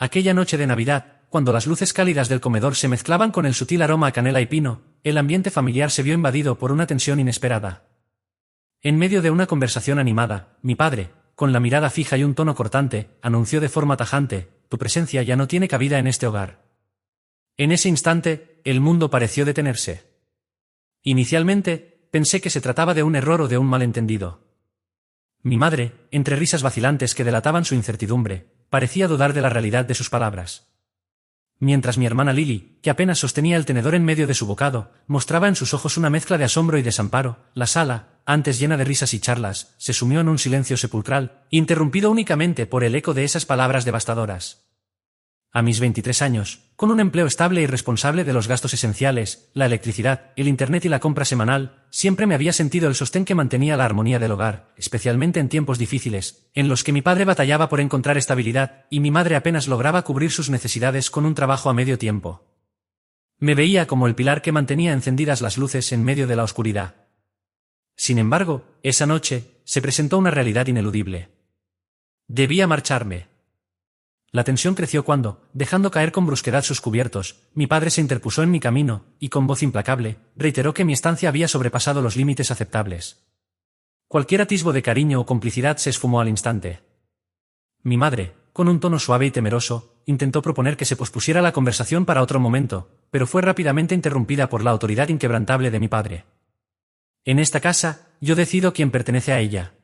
Aquella noche de Navidad, cuando las luces cálidas del comedor se mezclaban con el sutil aroma a canela y pino, el ambiente familiar se vio invadido por una tensión inesperada. En medio de una conversación animada, mi padre, con la mirada fija y un tono cortante, anunció de forma tajante: «Tu presencia ya no tiene cabida en este hogar». En ese instante, el mundo pareció detenerse. Inicialmente, pensé que se trataba de un error o de un malentendido. Mi madre, entre risas vacilantes que delataban su incertidumbre, parecía dudar de la realidad de sus palabras. Mientras mi hermana Lily, que apenas sostenía el tenedor en medio de su bocado, mostraba en sus ojos una mezcla de asombro y desamparo, la sala, antes llena de risas y charlas, se sumió en un silencio sepulcral, interrumpido únicamente por el eco de esas palabras devastadoras. A mis 23 años, con un empleo estable y responsable de los gastos esenciales, la electricidad, el internet y la compra semanal, siempre me había sentido el sostén que mantenía la armonía del hogar, especialmente en tiempos difíciles, en los que mi padre batallaba por encontrar estabilidad, y mi madre apenas lograba cubrir sus necesidades con un trabajo a medio tiempo. Me veía como el pilar que mantenía encendidas las luces en medio de la oscuridad. Sin embargo, esa noche, se presentó una realidad ineludible. Debía marcharme. La tensión creció cuando, dejando caer con brusquedad sus cubiertos, mi padre se interpuso en mi camino, y con voz implacable, reiteró que mi estancia había sobrepasado los límites aceptables. Cualquier atisbo de cariño o complicidad se esfumó al instante. Mi madre, con un tono suave y temeroso, intentó proponer que se pospusiera la conversación para otro momento, pero fue rápidamente interrumpida por la autoridad inquebrantable de mi padre. En esta casa, yo decido quién pertenece a ella.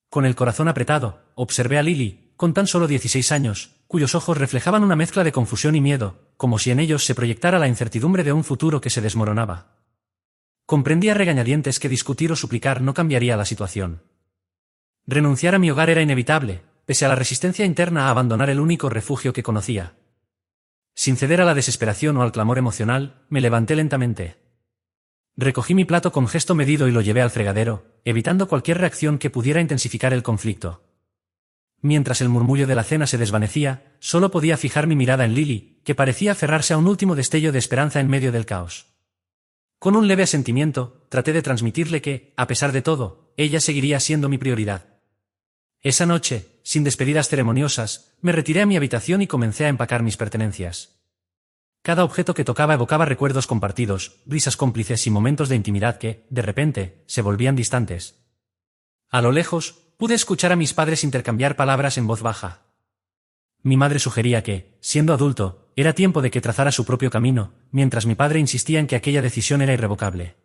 Con el corazón apretado, observé a Lily, con tan solo 16 años, cuyos ojos reflejaban una mezcla de confusión y miedo, como si en ellos se proyectara la incertidumbre de un futuro que se desmoronaba. Comprendí a regañadientes que discutir o suplicar no cambiaría la situación. Renunciar a mi hogar era inevitable, pese a la resistencia interna a abandonar el único refugio que conocía. Sin ceder a la desesperación o al clamor emocional, me levanté lentamente. Recogí mi plato con gesto medido y lo llevé al fregadero, evitando cualquier reacción que pudiera intensificar el conflicto. Mientras el murmullo de la cena se desvanecía, solo podía fijar mi mirada en Lily, que parecía aferrarse a un último destello de esperanza en medio del caos. Con un leve asentimiento, traté de transmitirle que, a pesar de todo, ella seguiría siendo mi prioridad. Esa noche, sin despedidas ceremoniosas, me retiré a mi habitación y comencé a empacar mis pertenencias. Cada objeto que tocaba evocaba recuerdos compartidos, risas cómplices y momentos de intimidad que, de repente, se volvían distantes. A lo lejos, pude escuchar a mis padres intercambiar palabras en voz baja. Mi madre sugería que, siendo adulto, era tiempo de que trazara su propio camino, mientras mi padre insistía en que aquella decisión era irrevocable.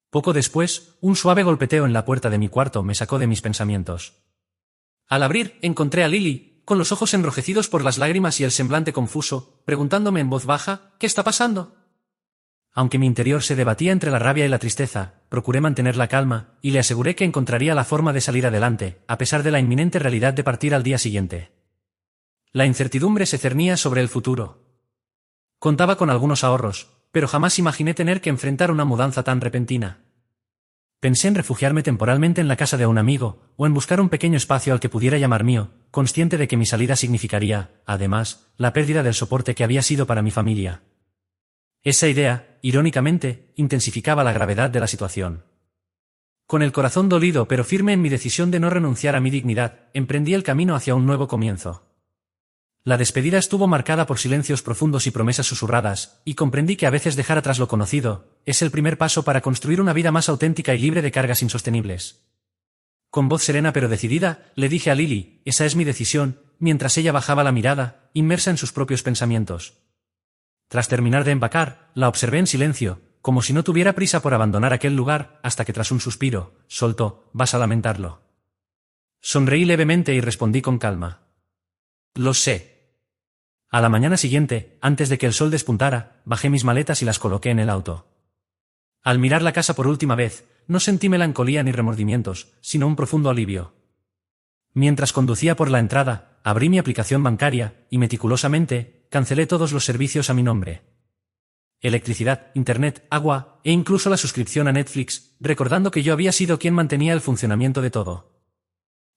Poco después, un suave golpeteo en la puerta de mi cuarto me sacó de mis pensamientos. Al abrir, encontré a Lily, con los ojos enrojecidos por las lágrimas y el semblante confuso, preguntándome en voz baja: «¿Qué está pasando?». Aunque mi interior se debatía entre la rabia y la tristeza, procuré mantener la calma, y le aseguré que encontraría la forma de salir adelante, a pesar de la inminente realidad de partir al día siguiente. La incertidumbre se cernía sobre el futuro. Contaba con algunos ahorros, pero jamás imaginé tener que enfrentar una mudanza tan repentina. Pensé en refugiarme temporalmente en la casa de un amigo, o en buscar un pequeño espacio al que pudiera llamar mío, consciente de que mi salida significaría, además, la pérdida del soporte que había sido para mi familia. Esa idea, irónicamente, intensificaba la gravedad de la situación. Con el corazón dolido pero firme en mi decisión de no renunciar a mi dignidad, emprendí el camino hacia un nuevo comienzo. La despedida estuvo marcada por silencios profundos y promesas susurradas, y comprendí que a veces dejar atrás lo conocido es el primer paso para construir una vida más auténtica y libre de cargas insostenibles. Con voz serena pero decidida, le dije a Lily: «Esa es mi decisión», mientras ella bajaba la mirada, inmersa en sus propios pensamientos. Tras terminar de empacar, la observé en silencio, como si no tuviera prisa por abandonar aquel lugar, hasta que tras un suspiro, soltó: «¿Vas a lamentarlo?». Sonreí levemente y respondí con calma: «Lo sé». A la mañana siguiente, antes de que el sol despuntara, bajé mis maletas y las coloqué en el auto. Al mirar la casa por última vez, no sentí melancolía ni remordimientos, sino un profundo alivio. Mientras conducía por la entrada, abrí mi aplicación bancaria, y meticulosamente, cancelé todos los servicios a mi nombre. Electricidad, internet, agua, e incluso la suscripción a Netflix, recordando que yo había sido quien mantenía el funcionamiento de todo.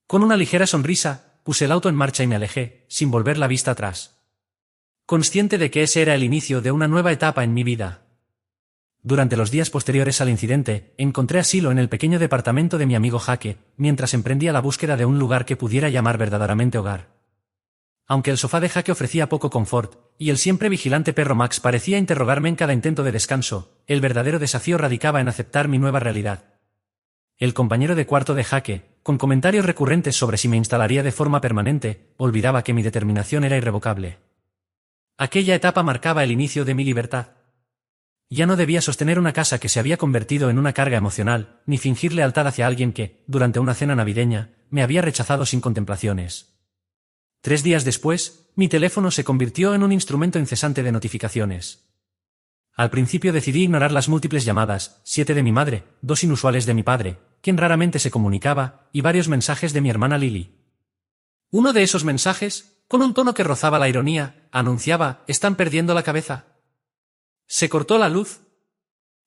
Con una ligera sonrisa, puse el auto en marcha y me alejé, sin volver la vista atrás. Consciente de que ese era el inicio de una nueva etapa en mi vida. Durante los días posteriores al incidente, encontré asilo en el pequeño departamento de mi amigo Jaque, mientras emprendía la búsqueda de un lugar que pudiera llamar verdaderamente hogar. Aunque el sofá de Jaque ofrecía poco confort, y el siempre vigilante perro Max parecía interrogarme en cada intento de descanso, el verdadero desafío radicaba en aceptar mi nueva realidad. El compañero de cuarto de Jaque, con comentarios recurrentes sobre si me instalaría de forma permanente, olvidaba que mi determinación era irrevocable. Aquella etapa marcaba el inicio de mi libertad. Ya no debía sostener una casa que se había convertido en una carga emocional, ni fingir lealtad hacia alguien que, durante una cena navideña, me había rechazado sin contemplaciones. 3 días después, mi teléfono se convirtió en un instrumento incesante de notificaciones. Al principio decidí ignorar las múltiples llamadas, 7 de mi madre, 2 inusuales de mi padre, quien raramente se comunicaba, y varios mensajes de mi hermana Lily. Uno de esos mensajes, con un tono que rozaba la ironía, anunciaba: «Están perdiendo la cabeza». Se cortó la luz.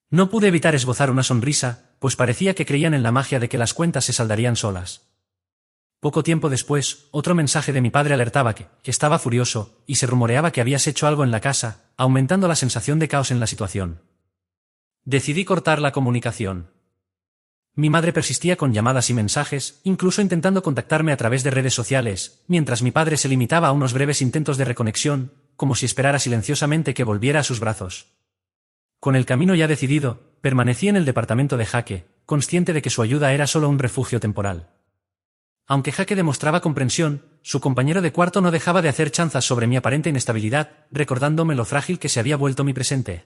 No pude evitar esbozar una sonrisa, pues parecía que creían en la magia de que las cuentas se saldarían solas. Poco tiempo después, otro mensaje de mi padre alertaba que estaba furioso, y se rumoreaba que habías hecho algo en la casa, aumentando la sensación de caos en la situación. Decidí cortar la comunicación. Mi madre persistía con llamadas y mensajes, incluso intentando contactarme a través de redes sociales, mientras mi padre se limitaba a unos breves intentos de reconexión, como si esperara silenciosamente que volviera a sus brazos. Con el camino ya decidido, permanecí en el departamento de Jaque, consciente de que su ayuda era solo un refugio temporal. Aunque Jaque demostraba comprensión, su compañero de cuarto no dejaba de hacer chanzas sobre mi aparente inestabilidad, recordándome lo frágil que se había vuelto mi presente.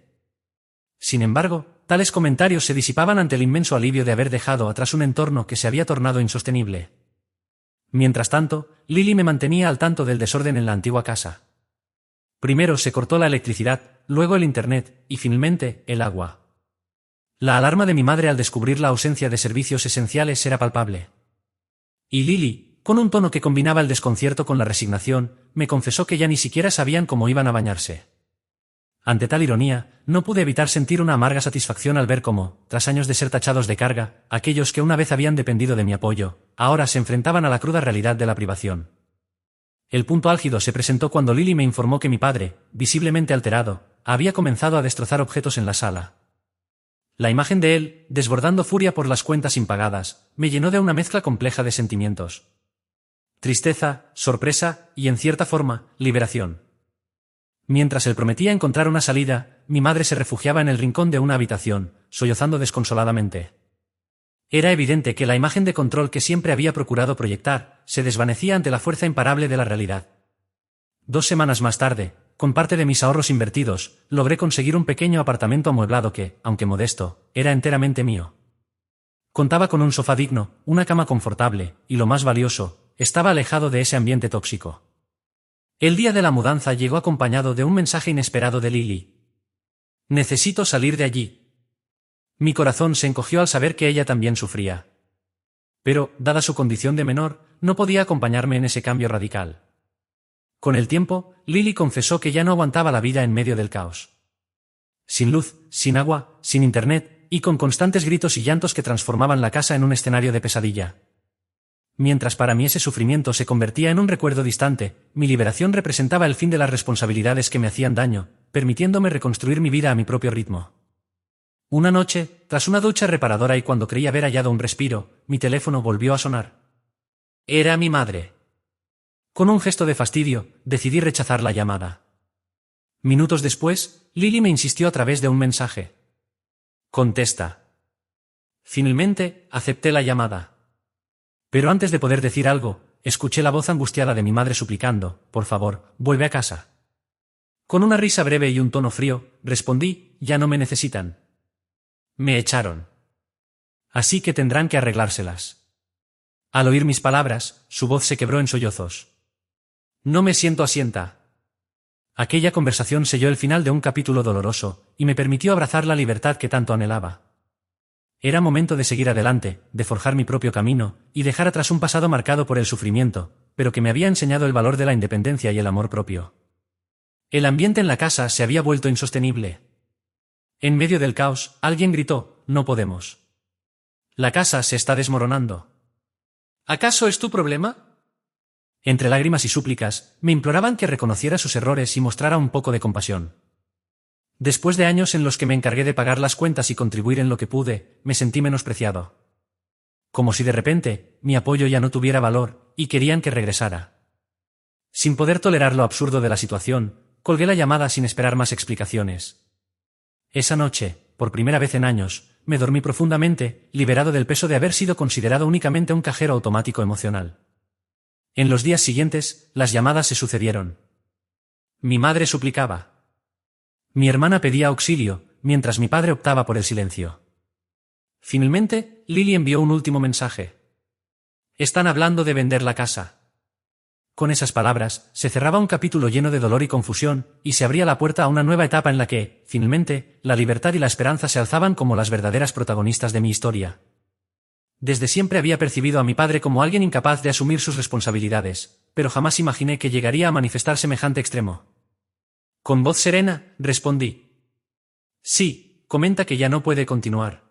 Sin embargo, tales comentarios se disipaban ante el inmenso alivio de haber dejado atrás un entorno que se había tornado insostenible. Mientras tanto, Lily me mantenía al tanto del desorden en la antigua casa. Primero se cortó la electricidad, luego el internet, y finalmente, el agua. La alarma de mi madre al descubrir la ausencia de servicios esenciales era palpable. Y Lily, con un tono que combinaba el desconcierto con la resignación, me confesó que ya ni siquiera sabían cómo iban a bañarse. Ante tal ironía, no pude evitar sentir una amarga satisfacción al ver cómo, tras años de ser tachados de carga, aquellos que una vez habían dependido de mi apoyo, ahora se enfrentaban a la cruda realidad de la privación. El punto álgido se presentó cuando Lily me informó que mi padre, visiblemente alterado, había comenzado a destrozar objetos en la sala. La imagen de él, desbordando furia por las cuentas impagadas, me llenó de una mezcla compleja de sentimientos. Tristeza, sorpresa y, en cierta forma, liberación. Mientras él prometía encontrar una salida, mi madre se refugiaba en el rincón de una habitación, sollozando desconsoladamente. Era evidente que la imagen de control que siempre había procurado proyectar se desvanecía ante la fuerza imparable de la realidad. 2 semanas más tarde, con parte de mis ahorros invertidos, logré conseguir un pequeño apartamento amueblado que, aunque modesto, era enteramente mío. Contaba con un sofá digno, una cama confortable, y lo más valioso, estaba alejado de ese ambiente tóxico. El día de la mudanza llegó acompañado de un mensaje inesperado de Lily. «Necesito salir de allí». Mi corazón se encogió al saber que ella también sufría. Pero, dada su condición de menor, no podía acompañarme en ese cambio radical. Con el tiempo, Lily confesó que ya no aguantaba la vida en medio del caos. Sin luz, sin agua, sin internet, y con constantes gritos y llantos que transformaban la casa en un escenario de pesadilla. Mientras para mí ese sufrimiento se convertía en un recuerdo distante, mi liberación representaba el fin de las responsabilidades que me hacían daño, permitiéndome reconstruir mi vida a mi propio ritmo. Una noche, tras una ducha reparadora y cuando creí haber hallado un respiro, mi teléfono volvió a sonar. Era mi madre. Con un gesto de fastidio, decidí rechazar la llamada. Minutos después, Lily me insistió a través de un mensaje. «Contesta». Finalmente, acepté la llamada. Pero antes de poder decir algo, escuché la voz angustiada de mi madre suplicando: «Por favor, vuelve a casa». Con una risa breve y un tono frío, respondí: «Ya no me necesitan. Me echaron. Así que tendrán que arreglárselas». Al oír mis palabras, su voz se quebró en sollozos. «No me siento asienta». Aquella conversación selló el final de un capítulo doloroso, y me permitió abrazar la libertad que tanto anhelaba. Era momento de seguir adelante, de forjar mi propio camino, y dejar atrás un pasado marcado por el sufrimiento, pero que me había enseñado el valor de la independencia y el amor propio. El ambiente en la casa se había vuelto insostenible. En medio del caos, alguien gritó: «No podemos. La casa se está desmoronando». «¿Acaso es tu problema?». Entre lágrimas y súplicas, me imploraban que reconociera sus errores y mostrara un poco de compasión. Después de años en los que me encargué de pagar las cuentas y contribuir en lo que pude, me sentí menospreciado. Como si de repente, mi apoyo ya no tuviera valor, y querían que regresara. Sin poder tolerar lo absurdo de la situación, colgué la llamada sin esperar más explicaciones. Esa noche, por primera vez en años, me dormí profundamente, liberado del peso de haber sido considerado únicamente un cajero automático emocional. En los días siguientes, las llamadas se sucedieron. Mi madre suplicaba. Mi hermana pedía auxilio, mientras mi padre optaba por el silencio. Finalmente, Lily envió un último mensaje. Están hablando de vender la casa. Con esas palabras, se cerraba un capítulo lleno de dolor y confusión, y se abría la puerta a una nueva etapa en la que, finalmente, la libertad y la esperanza se alzaban como las verdaderas protagonistas de mi historia. Desde siempre había percibido a mi padre como alguien incapaz de asumir sus responsabilidades, pero jamás imaginé que llegaría a manifestar semejante extremo. Con voz serena, respondí. Sí, comenta que ya no puede continuar.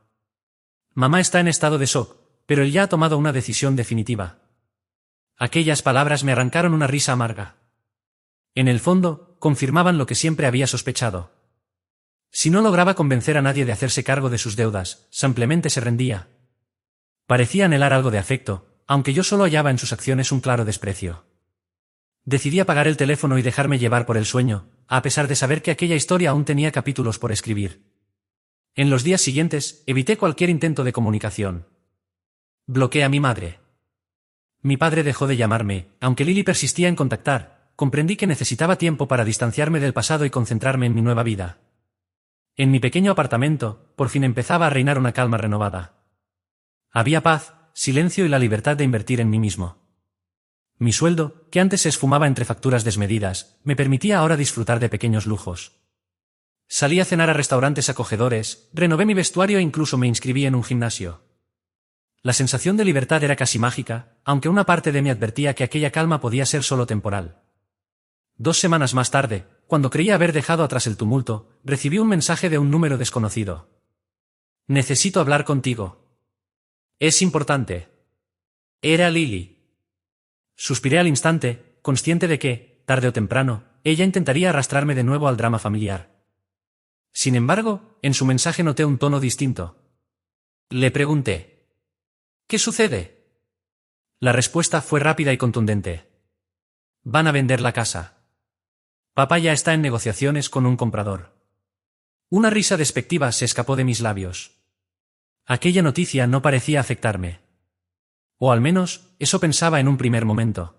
Mamá está en estado de shock, pero él ya ha tomado una decisión definitiva. Aquellas palabras me arrancaron una risa amarga. En el fondo, confirmaban lo que siempre había sospechado. Si no lograba convencer a nadie de hacerse cargo de sus deudas, simplemente se rendía. Parecía anhelar algo de afecto, aunque yo solo hallaba en sus acciones un claro desprecio. Decidí apagar el teléfono y dejarme llevar por el sueño, a pesar de saber que aquella historia aún tenía capítulos por escribir. En los días siguientes, evité cualquier intento de comunicación. Bloqueé a mi madre. Mi padre dejó de llamarme, aunque Lily persistía en contactar. Comprendí que necesitaba tiempo para distanciarme del pasado y concentrarme en mi nueva vida. En mi pequeño apartamento, por fin empezaba a reinar una calma renovada. Había paz, silencio y la libertad de invertir en mí mismo. Mi sueldo, que antes se esfumaba entre facturas desmedidas, me permitía ahora disfrutar de pequeños lujos. Salí a cenar a restaurantes acogedores, renové mi vestuario e incluso me inscribí en un gimnasio. La sensación de libertad era casi mágica, aunque una parte de mí advertía que aquella calma podía ser solo temporal. 2 semanas más tarde, cuando creía haber dejado atrás el tumulto, recibí un mensaje de un número desconocido. Necesito hablar contigo. Es importante. Era Lily. Suspiré al instante, consciente de que, tarde o temprano, ella intentaría arrastrarme de nuevo al drama familiar. Sin embargo, en su mensaje noté un tono distinto. Le pregunté. ¿Qué sucede? La respuesta fue rápida y contundente. Van a vender la casa. Papá ya está en negociaciones con un comprador. Una risa despectiva se escapó de mis labios. Aquella noticia no parecía afectarme. O al menos, eso pensaba en un primer momento.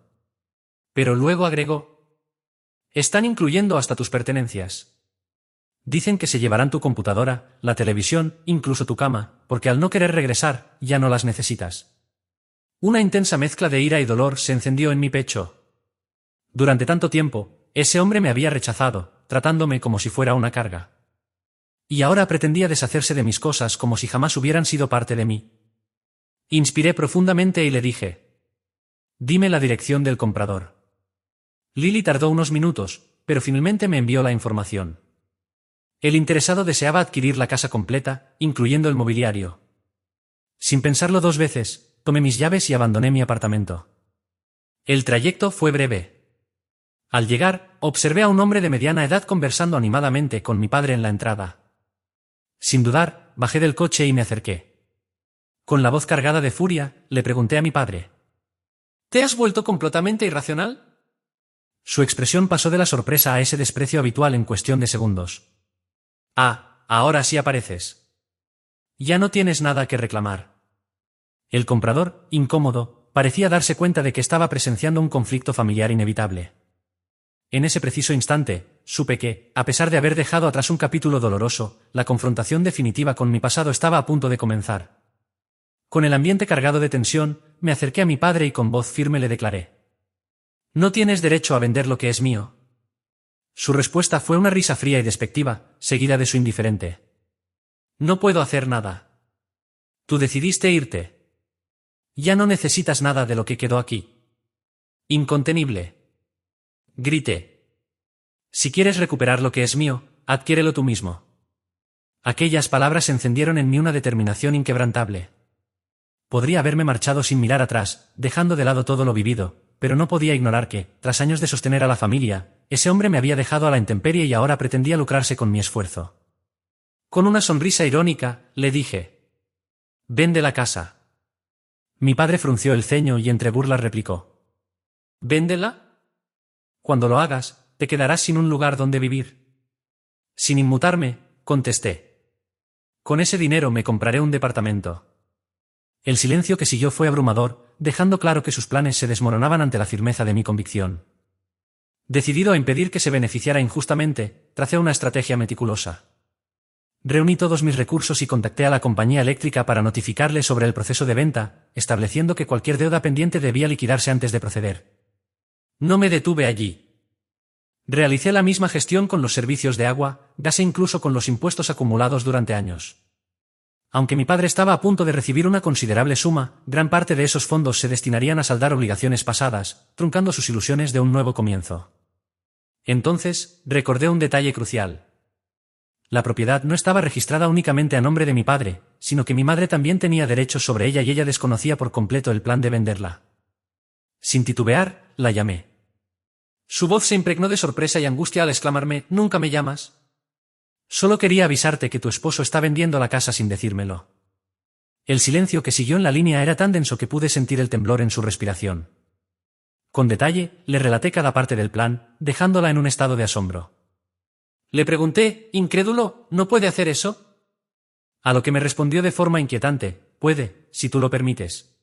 Pero luego agregó. Están incluyendo hasta tus pertenencias. Dicen que se llevarán tu computadora, la televisión, incluso tu cama, porque al no querer regresar, ya no las necesitas. Una intensa mezcla de ira y dolor se encendió en mi pecho. Durante tanto tiempo, ese hombre me había rechazado, tratándome como si fuera una carga. Y ahora pretendía deshacerse de mis cosas como si jamás hubieran sido parte de mí. Inspiré profundamente y le dije. Dime la dirección del comprador. Lily tardó unos minutos, pero finalmente me envió la información. El interesado deseaba adquirir la casa completa, incluyendo el mobiliario. Sin pensarlo 2 veces, tomé mis llaves y abandoné mi apartamento. El trayecto fue breve. Al llegar, observé a un hombre de mediana edad conversando animadamente con mi padre en la entrada. Sin dudar, bajé del coche y me acerqué. Con la voz cargada de furia, le pregunté a mi padre. ¿Te has vuelto completamente irracional? Su expresión pasó de la sorpresa a ese desprecio habitual en cuestión de segundos. Ah, ahora sí apareces. Ya no tienes nada que reclamar. El comprador, incómodo, parecía darse cuenta de que estaba presenciando un conflicto familiar inevitable. En ese preciso instante, supe que, a pesar de haber dejado atrás un capítulo doloroso, la confrontación definitiva con mi pasado estaba a punto de comenzar. Con el ambiente cargado de tensión, me acerqué a mi padre y con voz firme le declaré. No tienes derecho a vender lo que es mío. Su respuesta fue una risa fría y despectiva, seguida de su indiferente. No puedo hacer nada. Tú decidiste irte. Ya no necesitas nada de lo que quedó aquí. Incontenible. Grité. Si quieres recuperar lo que es mío, adquiérelo tú mismo. Aquellas palabras encendieron en mí una determinación inquebrantable. Podría haberme marchado sin mirar atrás, dejando de lado todo lo vivido, pero no podía ignorar que, tras años de sostener a la familia, ese hombre me había dejado a la intemperie y ahora pretendía lucrarse con mi esfuerzo. Con una sonrisa irónica, le dije. Vende la casa. Mi padre frunció el ceño y entre burlas replicó. ¿Véndela? Cuando lo hagas, te quedarás sin un lugar donde vivir. Sin inmutarme, contesté. Con ese dinero me compraré un departamento. El silencio que siguió fue abrumador, dejando claro que sus planes se desmoronaban ante la firmeza de mi convicción. Decidido a impedir que se beneficiara injustamente, tracé una estrategia meticulosa. Reuní todos mis recursos y contacté a la compañía eléctrica para notificarle sobre el proceso de venta, estableciendo que cualquier deuda pendiente debía liquidarse antes de proceder. No me detuve allí. Realicé la misma gestión con los servicios de agua, gas e incluso con los impuestos acumulados durante años. Aunque mi padre estaba a punto de recibir una considerable suma, gran parte de esos fondos se destinarían a saldar obligaciones pasadas, truncando sus ilusiones de un nuevo comienzo. Entonces, recordé un detalle crucial. La propiedad no estaba registrada únicamente a nombre de mi padre, sino que mi madre también tenía derechos sobre ella y ella desconocía por completo el plan de venderla. Sin titubear, la llamé. Su voz se impregnó de sorpresa y angustia al exclamarme: «¿Nunca me llamas? Solo quería avisarte que tu esposo está vendiendo la casa sin decírmelo». El silencio que siguió en la línea era tan denso que pude sentir el temblor en su respiración. Con detalle, le relaté cada parte del plan, dejándola en un estado de asombro. Le pregunté, incrédulo: «¿No puede hacer eso?». A lo que me respondió de forma inquietante: «Puede, si tú lo permites».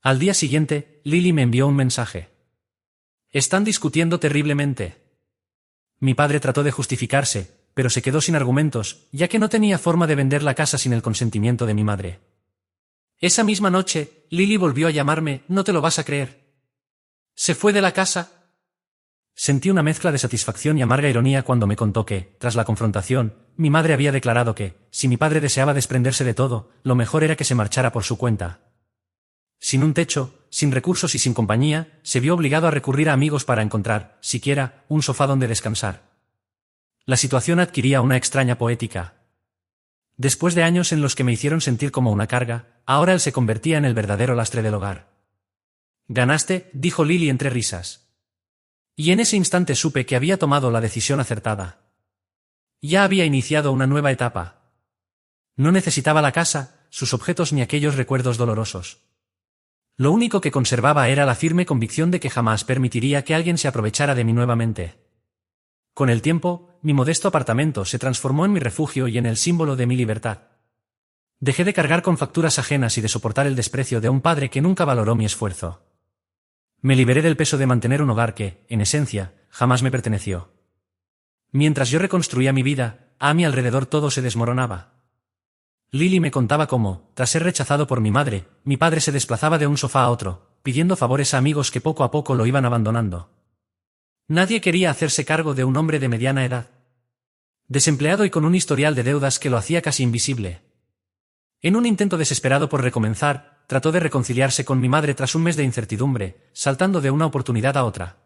Al día siguiente, Lily me envió un mensaje. «Están discutiendo terriblemente». Mi padre trató de justificarse, pero se quedó sin argumentos, ya que no tenía forma de vender la casa sin el consentimiento de mi madre. Esa misma noche, Lily volvió a llamarme. «No te lo vas a creer. ¿Se fue de la casa?». Sentí una mezcla de satisfacción y amarga ironía cuando me contó que, tras la confrontación, mi madre había declarado que, si mi padre deseaba desprenderse de todo, lo mejor era que se marchara por su cuenta. Sin un techo, sin recursos y sin compañía, se vio obligado a recurrir a amigos para encontrar, siquiera, un sofá donde descansar. La situación adquiría una extraña poética. Después de años en los que me hicieron sentir como una carga, ahora él se convertía en el verdadero lastre del hogar. «Ganaste», dijo Lily entre risas. Y en ese instante supe que había tomado la decisión acertada. Ya había iniciado una nueva etapa. No necesitaba la casa, sus objetos ni aquellos recuerdos dolorosos. Lo único que conservaba era la firme convicción de que jamás permitiría que alguien se aprovechara de mí nuevamente. Con el tiempo, mi modesto apartamento se transformó en mi refugio y en el símbolo de mi libertad. Dejé de cargar con facturas ajenas y de soportar el desprecio de un padre que nunca valoró mi esfuerzo. Me liberé del peso de mantener un hogar que, en esencia, jamás me perteneció. Mientras yo reconstruía mi vida, a mi alrededor todo se desmoronaba. Lily me contaba cómo, tras ser rechazado por mi madre, mi padre se desplazaba de un sofá a otro, pidiendo favores a amigos que poco a poco lo iban abandonando. Nadie quería hacerse cargo de un hombre de mediana edad. Desempleado y con un historial de deudas que lo hacía casi invisible. En un intento desesperado por recomenzar, trató de reconciliarse con mi madre tras un mes de incertidumbre, saltando de una oportunidad a otra.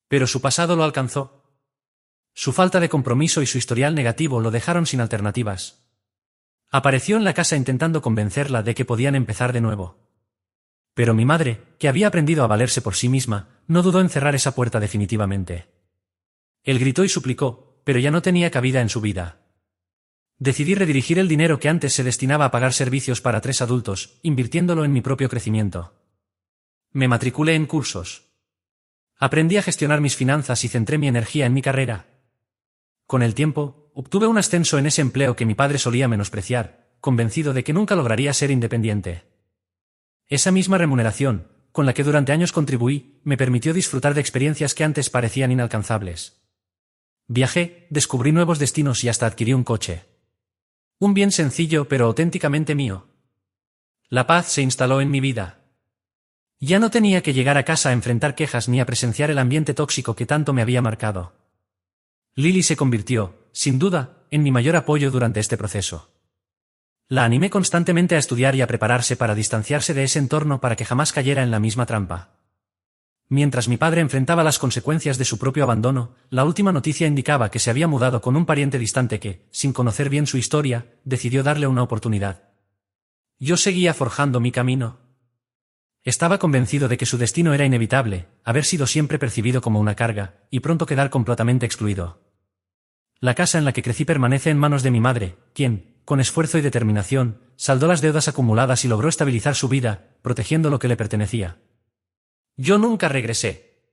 Pero su pasado lo alcanzó. Su falta de compromiso y su historial negativo lo dejaron sin alternativas. Apareció en la casa intentando convencerla de que podían empezar de nuevo. Pero mi madre, que había aprendido a valerse por sí misma, no dudó en cerrar esa puerta definitivamente. Él gritó y suplicó, pero ya no tenía cabida en su vida. Decidí redirigir el dinero que antes se destinaba a pagar servicios para 3 adultos, invirtiéndolo en mi propio crecimiento. Me matriculé en cursos. Aprendí a gestionar mis finanzas y centré mi energía en mi carrera. Con el tiempo, obtuve un ascenso en ese empleo que mi padre solía menospreciar, convencido de que nunca lograría ser independiente. Esa misma remuneración, con la que durante años contribuí, me permitió disfrutar de experiencias que antes parecían inalcanzables. Viajé, descubrí nuevos destinos y hasta adquirí un coche. Un bien sencillo pero auténticamente mío. La paz se instaló en mi vida. Ya no tenía que llegar a casa a enfrentar quejas ni a presenciar el ambiente tóxico que tanto me había marcado. Lily se convirtió, sin duda, en mi mayor apoyo durante este proceso. La animé constantemente a estudiar y a prepararse para distanciarse de ese entorno para que jamás cayera en la misma trampa. Mientras mi padre enfrentaba las consecuencias de su propio abandono, la última noticia indicaba que se había mudado con un pariente distante que, sin conocer bien su historia, decidió darle una oportunidad. Yo seguía forjando mi camino. Estaba convencido de que su destino era inevitable, haber sido siempre percibido como una carga, y pronto quedar completamente excluido. La casa en la que crecí permanece en manos de mi madre, quien, con esfuerzo y determinación, saldó las deudas acumuladas y logró estabilizar su vida, protegiendo lo que le pertenecía. Yo nunca regresé.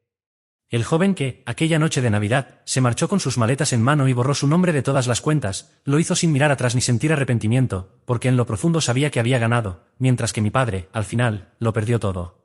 El joven que, aquella noche de Navidad, se marchó con sus maletas en mano y borró su nombre de todas las cuentas, lo hizo sin mirar atrás ni sentir arrepentimiento, porque en lo profundo sabía que había ganado, mientras que mi padre, al final, lo perdió todo.